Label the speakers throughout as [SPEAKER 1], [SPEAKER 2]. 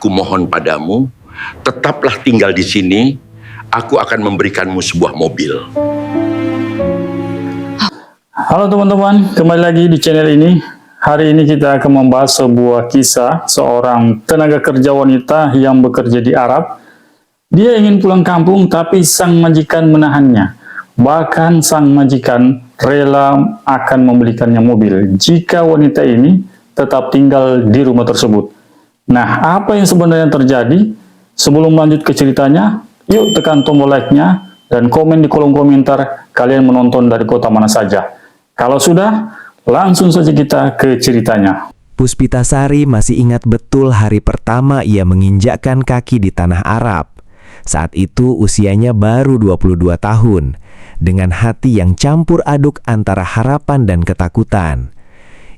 [SPEAKER 1] Aku mohon padamu, tetaplah tinggal di sini. Aku akan memberikanmu sebuah mobil.
[SPEAKER 2] Halo teman-teman, kembali lagi di channel ini. Hari ini kita akan membahas sebuah kisah seorang tenaga kerja wanita yang bekerja di Arab. Dia ingin pulang kampung tapi sang majikan menahannya. Bahkan sang majikan rela akan membelikannya mobil jika wanita ini tetap tinggal di rumah tersebut. Nah, apa yang sebenarnya terjadi? Sebelum lanjut ke ceritanya, yuk tekan tombol like-nya dan komen di kolom komentar kalian menonton dari kota mana saja. Kalau sudah, langsung saja kita ke ceritanya.
[SPEAKER 3] Puspitasari masih ingat betul hari pertama ia menginjakkan kaki di tanah Arab. Saat itu usianya baru 22 tahun, dengan hati yang campur aduk antara harapan dan ketakutan.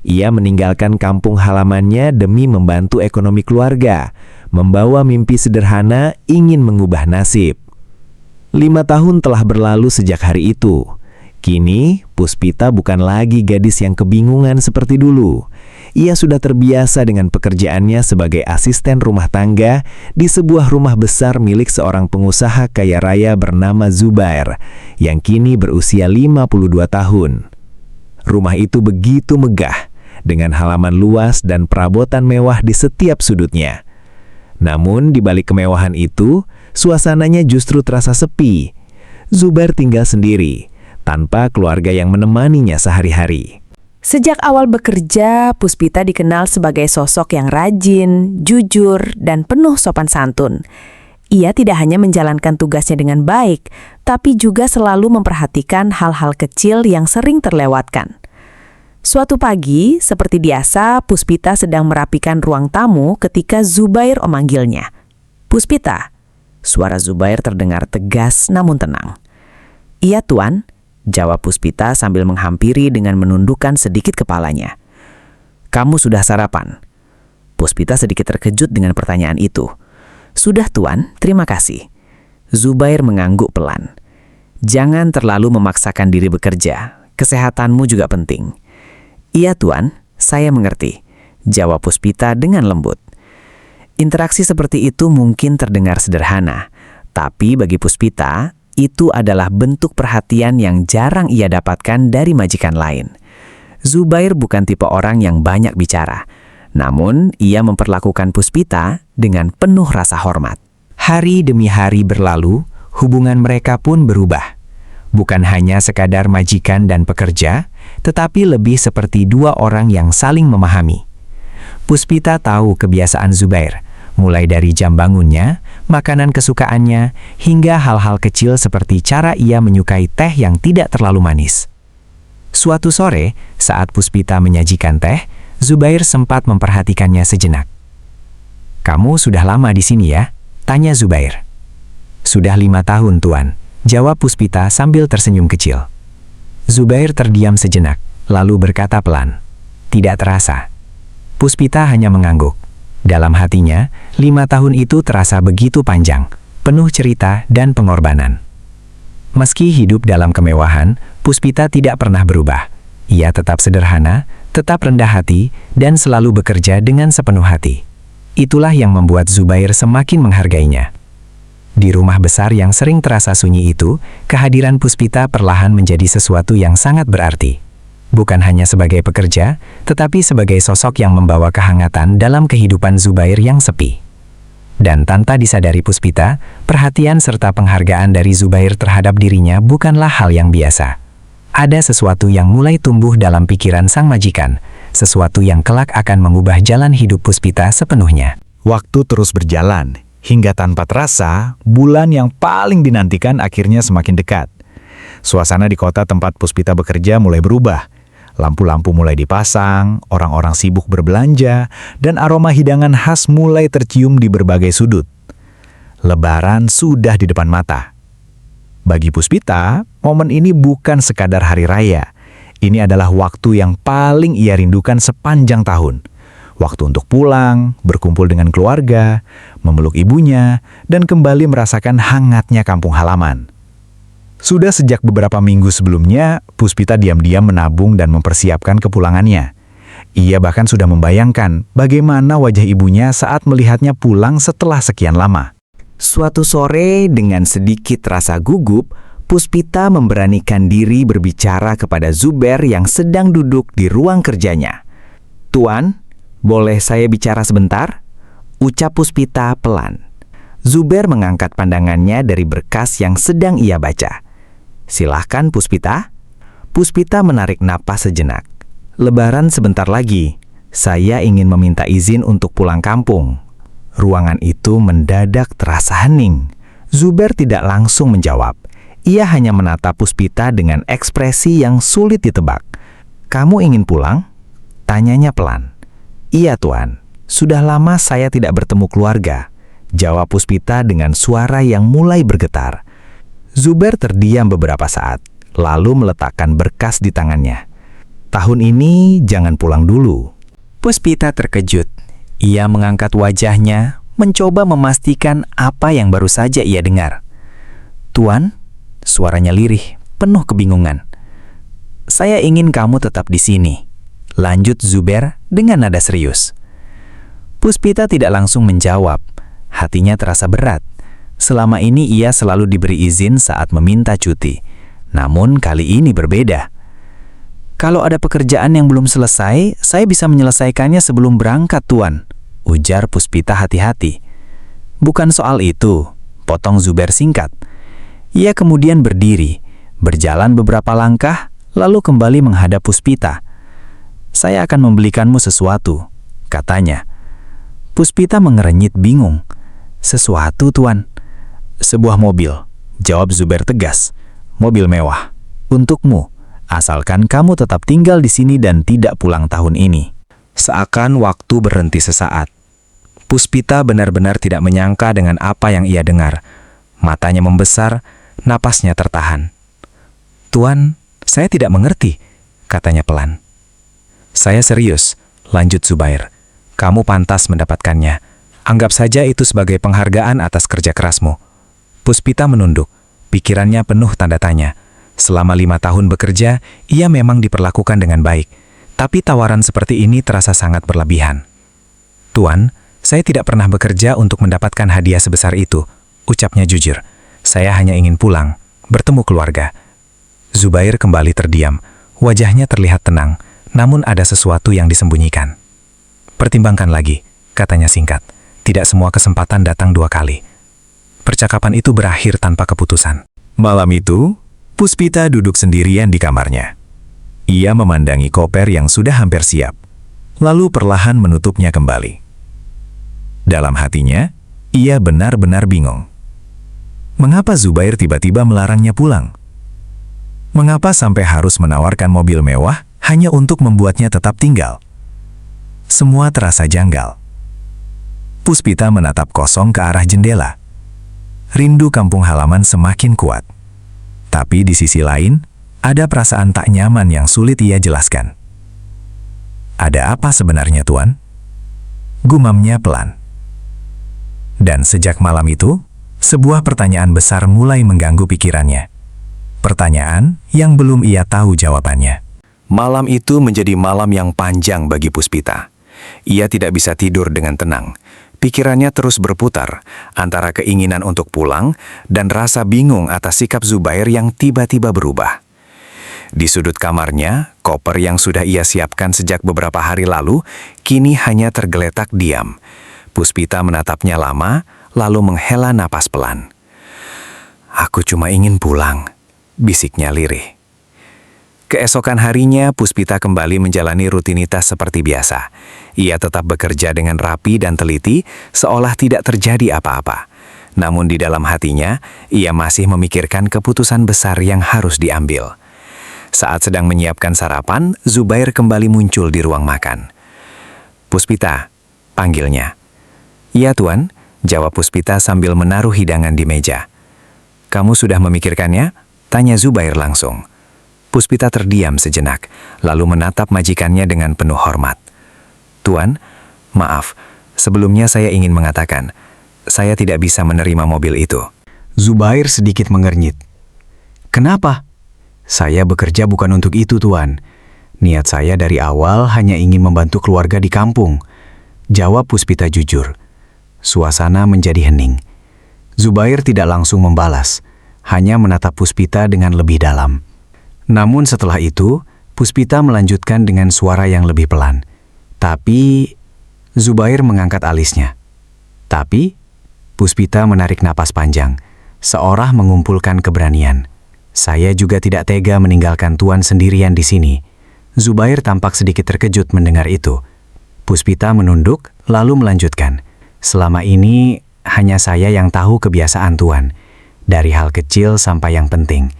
[SPEAKER 3] Ia meninggalkan kampung halamannya demi membantu ekonomi keluarga, membawa mimpi sederhana ingin mengubah nasib. 5 tahun telah berlalu sejak hari itu. Kini, Puspita bukan lagi gadis yang kebingungan seperti dulu. Ia sudah terbiasa dengan pekerjaannya sebagai asisten rumah tangga di sebuah rumah besar milik seorang pengusaha kaya raya bernama Zubair, yang kini berusia 52 tahun. Rumah itu begitu megah, dengan halaman luas dan perabotan mewah di setiap sudutnya. Namun, di balik kemewahan itu, suasananya justru terasa sepi. Zubair tinggal sendiri, tanpa keluarga yang menemaninya sehari-hari.
[SPEAKER 4] Sejak awal bekerja, Puspita dikenal sebagai sosok yang rajin, jujur, dan penuh sopan santun. Ia tidak hanya menjalankan tugasnya dengan baik, tapi juga selalu memperhatikan hal-hal kecil yang sering terlewatkan. Suatu pagi, seperti biasa, Puspita sedang merapikan ruang tamu ketika Zubair memanggilnya. "Puspita," suara Zubair terdengar tegas namun tenang. "Iya, Tuan," jawab Puspita sambil menghampiri dengan menundukkan sedikit kepalanya. "Kamu sudah sarapan?" Puspita sedikit terkejut dengan pertanyaan itu. "Sudah, Tuan, terima kasih." Zubair mengangguk pelan. "Jangan terlalu memaksakan diri bekerja. Kesehatanmu juga penting." "Iya, Tuan, saya mengerti," jawab Puspita dengan lembut. Interaksi seperti itu mungkin terdengar sederhana, tapi bagi Puspita, itu adalah bentuk perhatian yang jarang ia dapatkan dari majikan lain. Zubair bukan tipe orang yang banyak bicara, namun ia memperlakukan Puspita dengan penuh rasa hormat. Hari demi hari berlalu, hubungan mereka pun berubah. Bukan hanya sekadar majikan dan pekerja, tetapi lebih seperti dua orang yang saling memahami. Puspita tahu kebiasaan Zubair, mulai dari jam bangunnya, makanan kesukaannya, hingga hal-hal kecil seperti cara ia menyukai teh yang tidak terlalu manis. Suatu sore, saat Puspita menyajikan teh, Zubair sempat memperhatikannya sejenak. "Kamu sudah lama di sini ya?" tanya Zubair. "Sudah 5 tahun, Tuan," jawab Puspita sambil tersenyum kecil. Zubair terdiam sejenak, lalu berkata pelan, "Tidak terasa." Puspita hanya mengangguk. Dalam hatinya, 5 tahun itu terasa begitu panjang, penuh cerita dan pengorbanan. Meski hidup dalam kemewahan, Puspita tidak pernah berubah. Ia tetap sederhana, tetap rendah hati, dan selalu bekerja dengan sepenuh hati. Itulah yang membuat Zubair semakin menghargainya. Di rumah besar yang sering terasa sunyi itu, kehadiran Puspita perlahan menjadi sesuatu yang sangat berarti. Bukan hanya sebagai pekerja, tetapi sebagai sosok yang membawa kehangatan dalam kehidupan Zubair yang sepi. Dan tanpa disadari Puspita, perhatian serta penghargaan dari Zubair terhadap dirinya bukanlah hal yang biasa. Ada sesuatu yang mulai tumbuh dalam pikiran sang majikan, sesuatu yang kelak akan mengubah jalan hidup Puspita sepenuhnya.
[SPEAKER 5] Waktu terus berjalan. Hingga tanpa terasa, bulan yang paling dinantikan akhirnya semakin dekat. Suasana di kota tempat Puspita bekerja mulai berubah. Lampu-lampu mulai dipasang, orang-orang sibuk berbelanja, dan aroma hidangan khas mulai tercium di berbagai sudut. Lebaran sudah di depan mata. Bagi Puspita, momen ini bukan sekadar hari raya. Ini adalah waktu yang paling ia rindukan sepanjang tahun. Waktu untuk pulang, berkumpul dengan keluarga, memeluk ibunya, dan kembali merasakan hangatnya kampung halaman. Sudah sejak beberapa minggu sebelumnya, Puspita diam-diam menabung dan mempersiapkan kepulangannya. Ia bahkan sudah membayangkan bagaimana wajah ibunya saat melihatnya pulang setelah sekian lama.
[SPEAKER 3] Suatu sore dengan sedikit rasa gugup, Puspita memberanikan diri berbicara kepada Zubair yang sedang duduk di ruang kerjanya. "Tuan, boleh saya bicara sebentar?" ucap Puspita pelan. Zubair mengangkat pandangannya dari berkas yang sedang ia baca. "Silahkan, Puspita." Puspita menarik napas sejenak. "Lebaran sebentar lagi. Saya ingin meminta izin untuk pulang kampung." Ruangan itu mendadak terasa hening. Zubair tidak langsung menjawab. Ia hanya menatap Puspita dengan ekspresi yang sulit ditebak. "Kamu ingin pulang?" tanyanya pelan. "Iya, Tuan. Sudah lama saya tidak bertemu keluarga," jawab Puspita dengan suara yang mulai bergetar. Zubair terdiam beberapa saat, lalu meletakkan berkas di tangannya. "Tahun ini jangan pulang dulu." Puspita terkejut. Ia mengangkat wajahnya, mencoba memastikan apa yang baru saja ia dengar. "Tuan," suaranya lirih, penuh kebingungan. "Saya ingin kamu tetap di sini," lanjut Zubair dengan nada serius. Puspita tidak langsung menjawab. Hatinya terasa berat. Selama ini ia selalu diberi izin saat meminta cuti. Namun kali ini berbeda. "Kalau ada pekerjaan yang belum selesai, saya bisa menyelesaikannya sebelum berangkat, Tuan," ujar Puspita hati-hati. "Bukan soal itu," potong Zubair singkat. Ia kemudian berdiri, berjalan beberapa langkah, lalu kembali menghadap Puspita. "Saya akan membelikanmu sesuatu," katanya. Puspita mengerenyit bingung. "Sesuatu, Tuan?" "Sebuah mobil," jawab Zubair tegas. "Mobil mewah. Untukmu, asalkan kamu tetap tinggal di sini dan tidak pulang tahun ini." Seakan waktu berhenti sesaat. Puspita benar-benar tidak menyangka dengan apa yang ia dengar. Matanya membesar, napasnya tertahan. "Tuan, saya tidak mengerti," katanya pelan. "Saya serius," lanjut Zubair. "Kamu pantas mendapatkannya. Anggap saja itu sebagai penghargaan atas kerja kerasmu." Puspita menunduk, pikirannya penuh tanda tanya. Selama 5 tahun bekerja, ia memang diperlakukan dengan baik. Tapi tawaran seperti ini terasa sangat berlebihan. "Tuan, saya tidak pernah bekerja untuk mendapatkan hadiah sebesar itu," ucapnya jujur. "Saya hanya ingin pulang, bertemu keluarga." Zubair kembali terdiam. Wajahnya terlihat tenang, namun ada sesuatu yang disembunyikan. "Pertimbangkan lagi," katanya singkat. "Tidak semua kesempatan datang 2 kali." Percakapan itu berakhir tanpa keputusan. Malam itu, Puspita duduk sendirian di kamarnya. Ia memandangi koper yang sudah hampir siap, lalu perlahan menutupnya kembali. Dalam hatinya, ia benar-benar bingung. Mengapa Zubair tiba-tiba melarangnya pulang? Mengapa sampai harus menawarkan mobil mewah hanya untuk membuatnya tetap tinggal? Semua terasa janggal. Puspita menatap kosong ke arah jendela. Rindu kampung halaman semakin kuat. Tapi di sisi lain, ada perasaan tak nyaman yang sulit ia jelaskan. "Ada apa sebenarnya, Tuan?" gumamnya pelan. Dan sejak malam itu, sebuah pertanyaan besar mulai mengganggu pikirannya. Pertanyaan yang belum ia tahu jawabannya. Malam itu menjadi malam yang panjang bagi Puspita. Ia tidak bisa tidur dengan tenang. Pikirannya terus berputar antara keinginan untuk pulang dan rasa bingung atas sikap Zubair yang tiba-tiba berubah. Di sudut kamarnya, koper yang sudah ia siapkan sejak beberapa hari lalu kini hanya tergeletak diam. Puspita menatapnya lama, lalu menghela napas pelan. "Aku cuma ingin pulang," bisiknya lirih. Keesokan harinya, Puspita kembali menjalani rutinitas seperti biasa. Ia tetap bekerja dengan rapi dan teliti, seolah tidak terjadi apa-apa. Namun di dalam hatinya, ia masih memikirkan keputusan besar yang harus diambil. Saat sedang menyiapkan sarapan, Zubair kembali muncul di ruang makan. "Puspita," panggilnya. "Iya, Tuan," jawab Puspita sambil menaruh hidangan di meja. "Kamu sudah memikirkannya?" tanya Zubair langsung. Puspita terdiam sejenak, lalu menatap majikannya dengan penuh hormat. "Tuan, maaf, sebelumnya saya ingin mengatakan, saya tidak bisa menerima mobil itu." Zubair sedikit mengernyit. "Kenapa?" "Saya bekerja bukan untuk itu, Tuan.
[SPEAKER 5] Niat saya dari awal hanya ingin membantu keluarga di kampung, jawab Puspita jujur. Suasana menjadi hening. Zubair tidak langsung membalas, hanya menatap Puspita dengan lebih dalam. Namun setelah itu, Puspita melanjutkan dengan suara yang lebih pelan. Tapi, Zubair mengangkat alisnya. Tapi, Puspita menarik napas panjang, seolah mengumpulkan keberanian. Saya juga tidak tega meninggalkan Tuan sendirian di sini. Zubair tampak sedikit terkejut mendengar itu. Puspita menunduk, lalu melanjutkan. Selama ini, hanya saya yang tahu kebiasaan Tuan. Dari hal kecil sampai yang penting.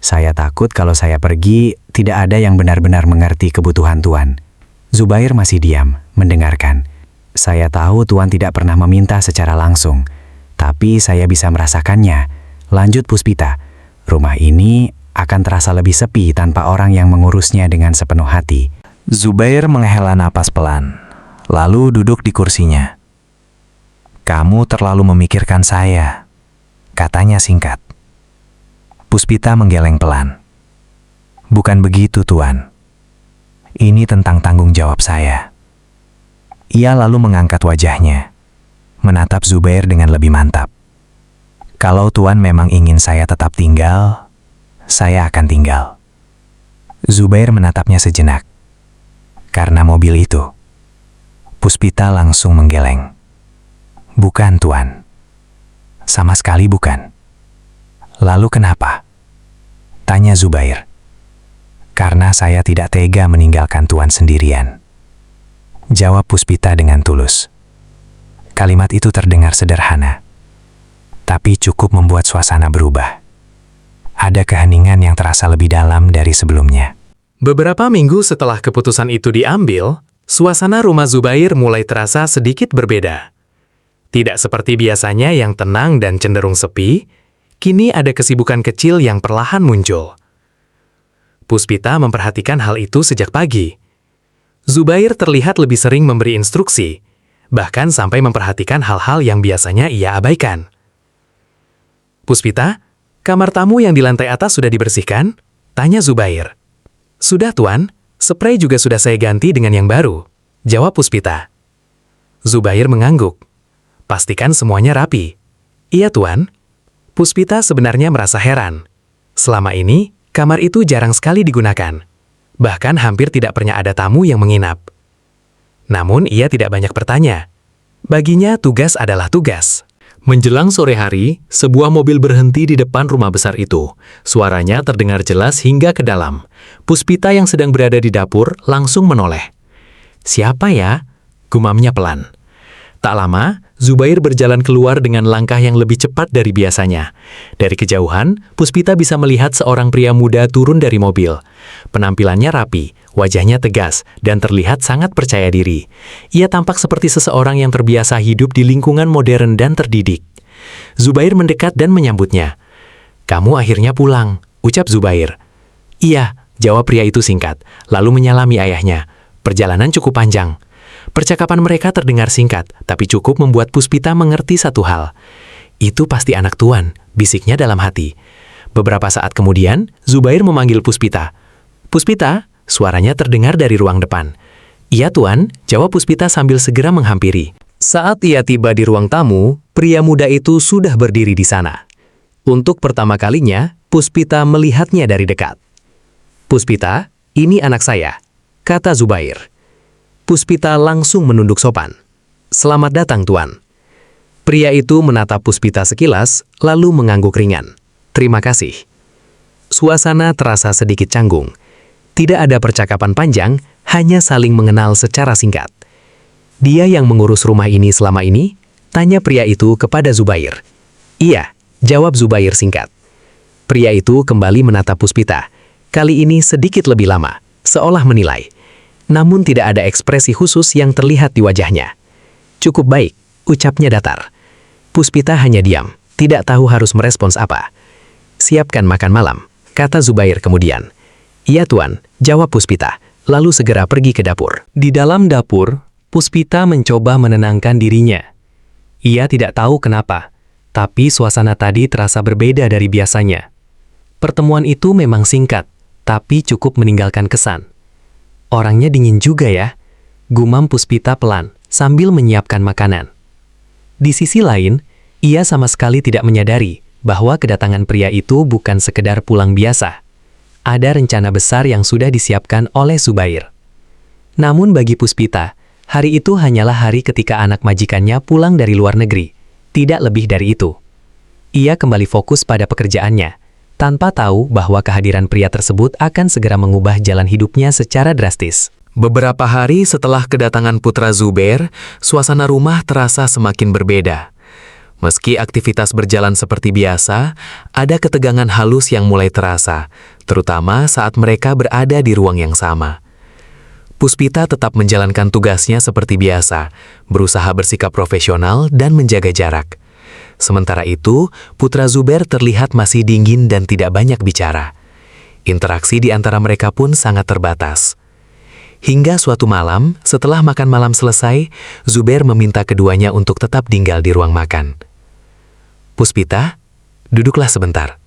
[SPEAKER 5] Saya takut kalau saya pergi, tidak ada yang benar-benar mengerti kebutuhan Tuan. Zubair masih diam, mendengarkan. Saya tahu Tuan tidak pernah meminta secara langsung, tapi saya bisa merasakannya. Lanjut Puspita, rumah ini akan terasa lebih sepi tanpa orang yang mengurusnya dengan sepenuh hati.
[SPEAKER 3] Zubair menghela napas pelan, lalu duduk di kursinya. Kamu terlalu memikirkan saya, katanya singkat. Puspita menggeleng pelan. Bukan begitu, Tuan. Ini tentang tanggung jawab saya. Ia lalu mengangkat wajahnya, menatap Zubair dengan lebih mantap. Kalau Tuan memang ingin saya tetap tinggal, saya akan tinggal. Zubair menatapnya sejenak. Karena mobil itu, Puspita langsung menggeleng. Bukan, Tuan. Sama sekali bukan. Lalu kenapa? Tanya Zubair. Karena saya tidak tega meninggalkan Tuan sendirian. Jawab Puspita dengan tulus. Kalimat itu terdengar sederhana, tapi cukup membuat suasana berubah. Ada keheningan yang terasa lebih dalam dari sebelumnya.
[SPEAKER 6] Beberapa minggu setelah keputusan itu diambil, suasana rumah Zubair mulai terasa sedikit berbeda. Tidak seperti biasanya yang tenang dan cenderung sepi, kini ada kesibukan kecil yang perlahan muncul. Puspita memperhatikan hal itu sejak pagi. Zubair terlihat lebih sering memberi instruksi, bahkan sampai memperhatikan hal-hal yang biasanya ia abaikan. Puspita, kamar tamu yang di lantai atas sudah dibersihkan? Tanya Zubair. Sudah, Tuan. Spray juga sudah saya ganti dengan yang baru. Jawab Puspita. Zubair mengangguk. Pastikan semuanya rapi. Iya, Tuan. Puspita sebenarnya merasa heran. Selama ini, kamar itu jarang sekali digunakan. Bahkan hampir tidak pernah ada tamu yang menginap. Namun ia tidak banyak bertanya. Baginya tugas adalah tugas. Menjelang sore hari, sebuah mobil berhenti di depan rumah besar itu. Suaranya terdengar jelas hingga ke dalam. Puspita yang sedang berada di dapur langsung menoleh. Siapa ya? Gumamnya pelan. Tak lama, Zubair berjalan keluar dengan langkah yang lebih cepat dari biasanya. Dari kejauhan, Puspita bisa melihat seorang pria muda turun dari mobil. Penampilannya rapi, wajahnya tegas, dan terlihat sangat percaya diri. Ia tampak seperti seseorang yang terbiasa hidup di lingkungan modern dan terdidik. Zubair mendekat dan menyambutnya. "Kamu akhirnya pulang," ucap Zubair. "Iya," jawab pria itu singkat, lalu menyalami ayahnya. Perjalanan cukup panjang. Percakapan mereka terdengar singkat, tapi cukup membuat Puspita mengerti satu hal. Itu pasti anak Tuan, bisiknya dalam hati. Beberapa saat kemudian, Zubair memanggil Puspita. "Puspita," suaranya terdengar dari ruang depan. "Iya, Tuan," jawab Puspita sambil segera menghampiri. Saat ia tiba di ruang tamu, pria muda itu sudah berdiri di sana. Untuk pertama kalinya, Puspita melihatnya dari dekat. "Puspita, ini anak saya," kata Zubair. Puspita langsung menunduk sopan. "Selamat datang, Tuan." Pria itu menatap Puspita sekilas, lalu mengangguk ringan. "Terima kasih." Suasana terasa sedikit canggung. Tidak ada percakapan panjang, hanya saling mengenal secara singkat. "Dia yang mengurus rumah ini selama ini?" tanya pria itu kepada Zubair. "Iya," jawab Zubair singkat. Pria itu kembali menatap Puspita. Kali ini sedikit lebih lama, seolah menilai. Namun tidak ada ekspresi khusus yang terlihat di wajahnya. "Cukup baik," ucapnya datar. Puspita hanya diam, tidak tahu harus merespons apa. "Siapkan makan malam," kata Zubair kemudian. "Iya, Tuan," jawab Puspita, lalu segera pergi ke dapur. Di dalam dapur, Puspita mencoba menenangkan dirinya. Ia tidak tahu kenapa, tapi suasana tadi terasa berbeda dari biasanya. Pertemuan itu memang singkat, tapi cukup meninggalkan kesan. orangnya dingin juga ya, gumam Puspita pelan sambil menyiapkan makanan. Di sisi lain, ia sama sekali tidak menyadari bahwa kedatangan pria itu bukan sekedar pulang biasa. Ada rencana besar yang sudah disiapkan oleh Zubair. Namun bagi Puspita, hari itu hanyalah hari ketika anak majikannya pulang dari luar negeri, tidak lebih dari itu. Ia kembali fokus pada pekerjaannya, tanpa tahu bahwa kehadiran pria tersebut akan segera mengubah jalan hidupnya secara drastis. Beberapa hari setelah kedatangan putra Zubair, suasana rumah terasa semakin berbeda. Meski aktivitas berjalan seperti biasa, ada ketegangan halus yang mulai terasa, terutama saat mereka berada di ruang yang sama. Puspita tetap menjalankan tugasnya seperti biasa, berusaha bersikap profesional dan menjaga jarak. Sementara itu, putra Zubair terlihat masih dingin dan tidak banyak bicara. Interaksi di antara mereka pun sangat terbatas. Hingga suatu malam, setelah makan malam selesai, Zubair meminta keduanya untuk tetap tinggal di ruang makan. "Puspita, duduklah sebentar,"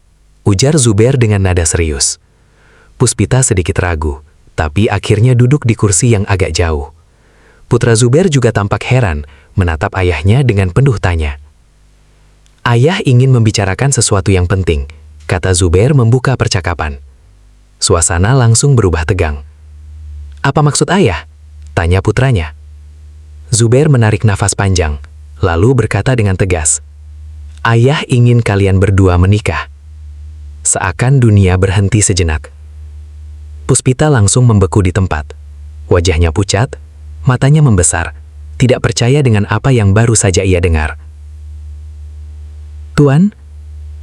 [SPEAKER 6] ujar Zubair dengan nada serius. Puspita sedikit ragu, tapi akhirnya duduk di kursi yang agak jauh. Putra Zubair juga tampak heran, menatap ayahnya dengan penuh tanya. "Ayah ingin membicarakan sesuatu yang penting," kata Zubair membuka percakapan. Suasana langsung berubah tegang. "Apa maksud ayah?" tanya putranya. Zubair menarik nafas panjang, lalu berkata dengan tegas, "Ayah ingin kalian berdua menikah." Seakan dunia berhenti sejenak. Puspita langsung membeku di tempat. Wajahnya pucat, matanya membesar, tidak percaya dengan apa yang baru saja ia dengar. "Tuan?"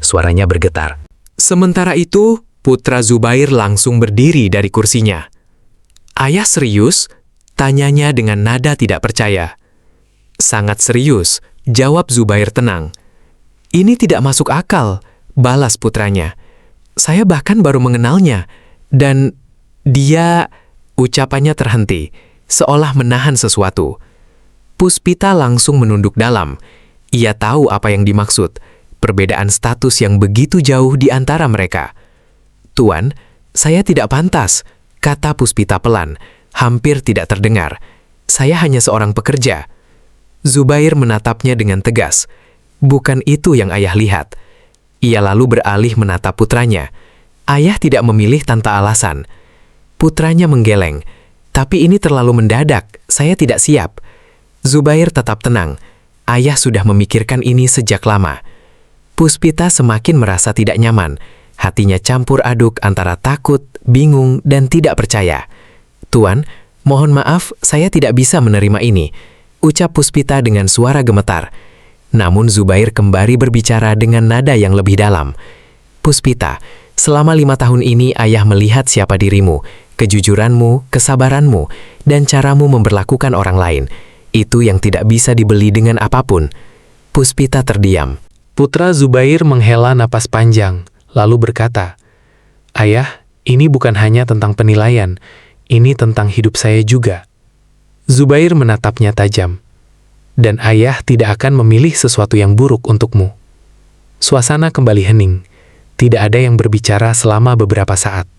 [SPEAKER 6] Suaranya bergetar. Sementara itu, putra Zubair langsung berdiri dari kursinya. "Ayah serius?" tanyanya dengan nada tidak percaya. "Sangat serius," jawab Zubair tenang. "Ini tidak masuk akal," balas putranya. "Saya bahkan baru mengenalnya, dan dia..." Ucapannya terhenti, seolah menahan sesuatu. Puspita langsung menunduk dalam. Ia tahu apa yang dimaksud, perbedaan status yang begitu jauh di antara mereka. "Tuan, saya tidak pantas," kata Puspita pelan, hampir tidak terdengar. "Saya hanya seorang pekerja." Zubair menatapnya dengan tegas. "Bukan itu yang ayah lihat." Ia lalu beralih menatap putranya. "Ayah tidak memilih tanpa alasan." Putranya menggeleng. "Tapi ini terlalu mendadak, saya tidak siap." Zubair tetap tenang. Ayah sudah memikirkan ini sejak lama. Puspita semakin merasa tidak nyaman. Hatinya campur aduk antara takut, bingung, dan tidak percaya. "Tuan, mohon maaf, saya tidak bisa menerima ini," ucap Puspita dengan suara gemetar. Namun Zubair kembali berbicara dengan nada yang lebih dalam. "Puspita, selama 5 tahun ini ayah melihat siapa dirimu, kejujuranmu, kesabaranmu, dan caramu memperlakukan orang lain. Itu yang tidak bisa dibeli dengan apapun." Puspita terdiam. Putra Zubair menghela napas panjang, lalu berkata, "Ayah, ini bukan hanya tentang penilaian, ini tentang hidup saya juga." Zubair menatapnya tajam. "Dan ayah tidak akan memilih sesuatu yang buruk untukmu." Suasana kembali hening. Tidak ada yang berbicara selama beberapa saat.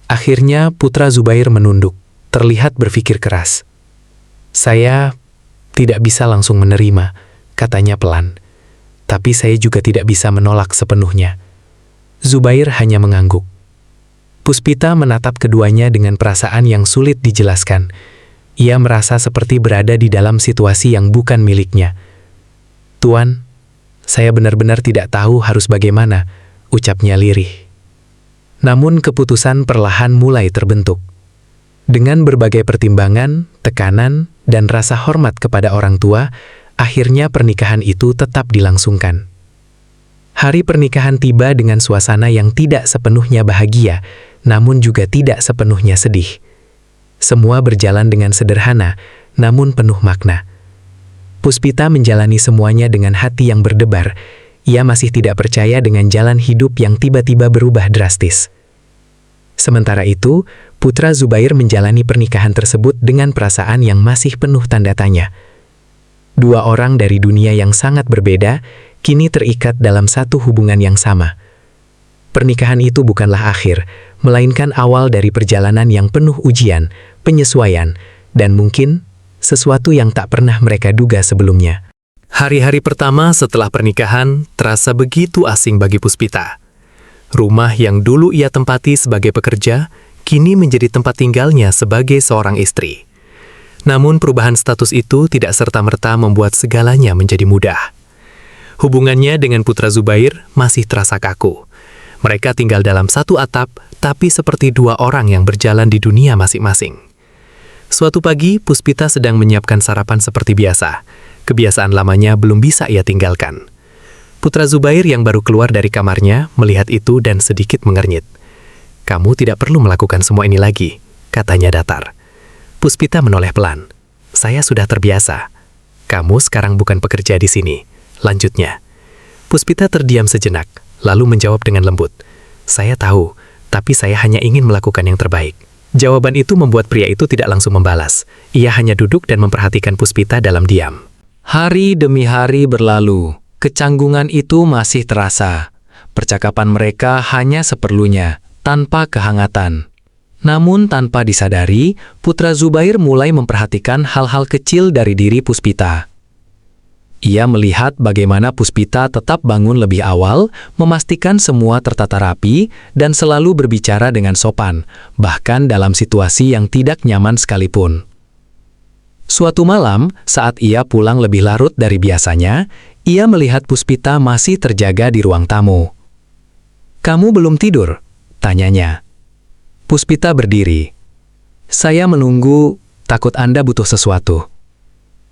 [SPEAKER 6] Akhirnya putra Zubair menunduk, terlihat berpikir keras. "Saya tidak bisa langsung menerima," katanya pelan. "Tapi saya juga tidak bisa menolak sepenuhnya." Zubair hanya mengangguk. Puspita menatap keduanya dengan perasaan yang sulit dijelaskan. Ia merasa seperti berada di dalam situasi yang bukan miliknya. "Tuan, saya benar-benar tidak tahu harus bagaimana," ucapnya lirih. Namun keputusan perlahan mulai terbentuk. Dengan berbagai pertimbangan, tekanan, dan rasa hormat kepada orang tua, akhirnya pernikahan itu tetap dilangsungkan. Hari pernikahan tiba dengan suasana yang tidak sepenuhnya bahagia, namun juga tidak sepenuhnya sedih. Semua berjalan dengan sederhana, namun penuh makna. Puspita menjalani semuanya dengan hati yang berdebar. Ia masih tidak percaya dengan jalan hidup yang tiba-tiba berubah drastis. Sementara itu, putra Zubair menjalani pernikahan tersebut dengan perasaan yang masih penuh tanda tanya. Dua orang dari dunia yang sangat berbeda, kini terikat dalam satu hubungan yang sama. Pernikahan itu bukanlah akhir, melainkan awal dari perjalanan yang penuh ujian, penyesuaian, dan mungkin sesuatu yang tak pernah mereka duga sebelumnya. Hari-hari pertama setelah pernikahan terasa begitu asing bagi Puspita. Rumah yang dulu ia tempati sebagai pekerja, kini menjadi tempat tinggalnya sebagai seorang istri. Namun perubahan status itu tidak serta-merta membuat segalanya menjadi mudah. Hubungannya dengan putra Zubair masih terasa kaku. Mereka tinggal dalam satu atap, tapi seperti dua orang yang berjalan di dunia masing-masing. Suatu pagi, Puspita sedang menyiapkan sarapan seperti biasa. Kebiasaan lamanya belum bisa ia tinggalkan. Putra Zubair yang baru keluar dari kamarnya melihat itu dan sedikit mengernyit. "Kamu tidak perlu melakukan semua ini lagi," katanya datar. Puspita menoleh pelan. "Saya sudah terbiasa. Kamu sekarang bukan pekerja di sini," lanjutnya. Puspita terdiam sejenak, lalu menjawab dengan lembut. "Saya tahu, tapi saya hanya ingin melakukan yang terbaik." Jawaban itu membuat pria itu tidak langsung membalas. Ia hanya duduk dan memperhatikan Puspita dalam diam. Hari demi hari berlalu. Kecanggungan itu masih terasa. Percakapan mereka hanya seperlunya, tanpa kehangatan. Namun tanpa disadari, putra Zubair mulai memperhatikan hal-hal kecil dari diri Puspita. Ia melihat bagaimana Puspita tetap bangun lebih awal, memastikan semua tertata rapi, dan selalu berbicara dengan sopan, bahkan dalam situasi yang tidak nyaman sekalipun. Suatu malam, saat ia pulang lebih larut dari biasanya, ia melihat Puspita masih terjaga di ruang tamu. "Kamu belum tidur?" tanyanya. Puspita berdiri. "Saya menunggu, takut Anda butuh sesuatu."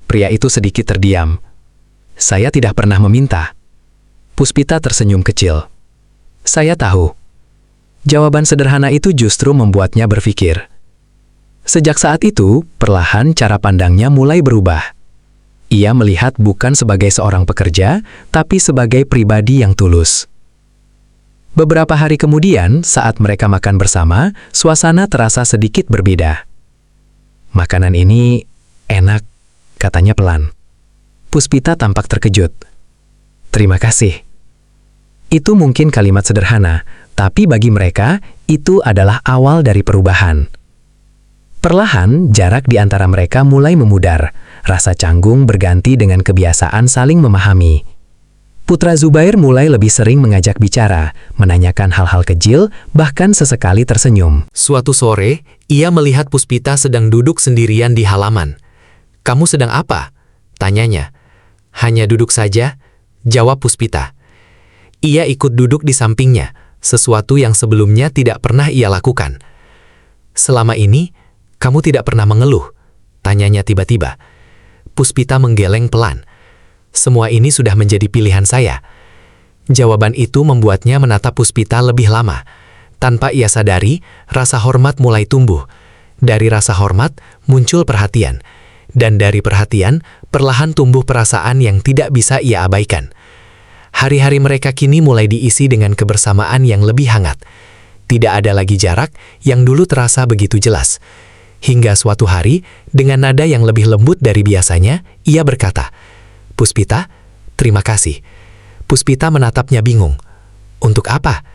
[SPEAKER 6] Pria itu sedikit terdiam. "Saya tidak pernah meminta." Puspita tersenyum kecil. "Saya tahu." Jawaban sederhana itu justru membuatnya berpikir. Sejak saat itu, perlahan cara pandangnya mulai berubah. Ia melihat bukan sebagai seorang pekerja, tapi sebagai pribadi yang tulus. Beberapa hari kemudian, saat mereka makan bersama, suasana terasa sedikit berbeda. "Makanan ini enak," katanya pelan. Puspita tampak terkejut. "Terima kasih." Itu mungkin kalimat sederhana, tapi bagi mereka, itu adalah awal dari perubahan. Perlahan, jarak di antara mereka mulai memudar. Rasa canggung berganti dengan kebiasaan saling memahami. Putra Zubair mulai lebih sering mengajak bicara, menanyakan hal-hal kecil, bahkan sesekali tersenyum. Suatu sore, ia melihat Puspita sedang duduk sendirian di halaman. "Kamu sedang apa?" tanyanya. "Hanya duduk saja," jawab Puspita. Ia ikut duduk di sampingnya, sesuatu yang sebelumnya tidak pernah ia lakukan. "Selama ini, kamu tidak pernah mengeluh?" tanyanya tiba-tiba. Puspita menggeleng pelan. "Semua ini sudah menjadi pilihan saya." Jawaban itu membuatnya menatap Puspita lebih lama. Tanpa ia sadari, rasa hormat mulai tumbuh. Dari rasa hormat, muncul perhatian. Dan dari perhatian, perlahan tumbuh perasaan yang tidak bisa ia abaikan. Hari-hari mereka kini mulai diisi dengan kebersamaan yang lebih hangat. Tidak ada lagi jarak yang dulu terasa begitu jelas. Hingga suatu hari, dengan nada yang lebih lembut dari biasanya, ia berkata, "Puspita, terima kasih." Puspita menatapnya bingung. "Untuk apa?"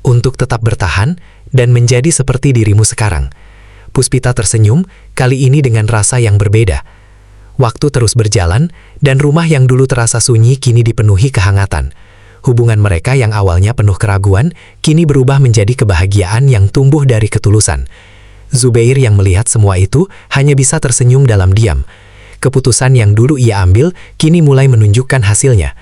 [SPEAKER 6] "Untuk tetap bertahan dan menjadi seperti dirimu sekarang." Puspita tersenyum, kali ini dengan rasa yang berbeda. Waktu terus berjalan, dan rumah yang dulu terasa sunyi kini dipenuhi kehangatan. Hubungan mereka yang awalnya penuh keraguan, kini berubah menjadi kebahagiaan yang tumbuh dari ketulusan. Zubair yang melihat semua itu hanya bisa tersenyum dalam diam. Keputusan yang dulu ia ambil kini mulai menunjukkan hasilnya.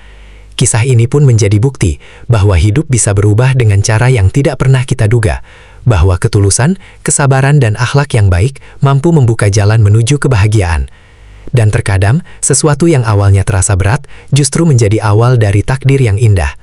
[SPEAKER 6] Kisah ini pun menjadi bukti bahwa hidup bisa berubah dengan cara yang tidak pernah kita duga. Bahwa ketulusan, kesabaran dan akhlak yang baik mampu membuka jalan menuju kebahagiaan. Dan terkadang, sesuatu yang awalnya terasa berat justru menjadi awal dari takdir yang indah.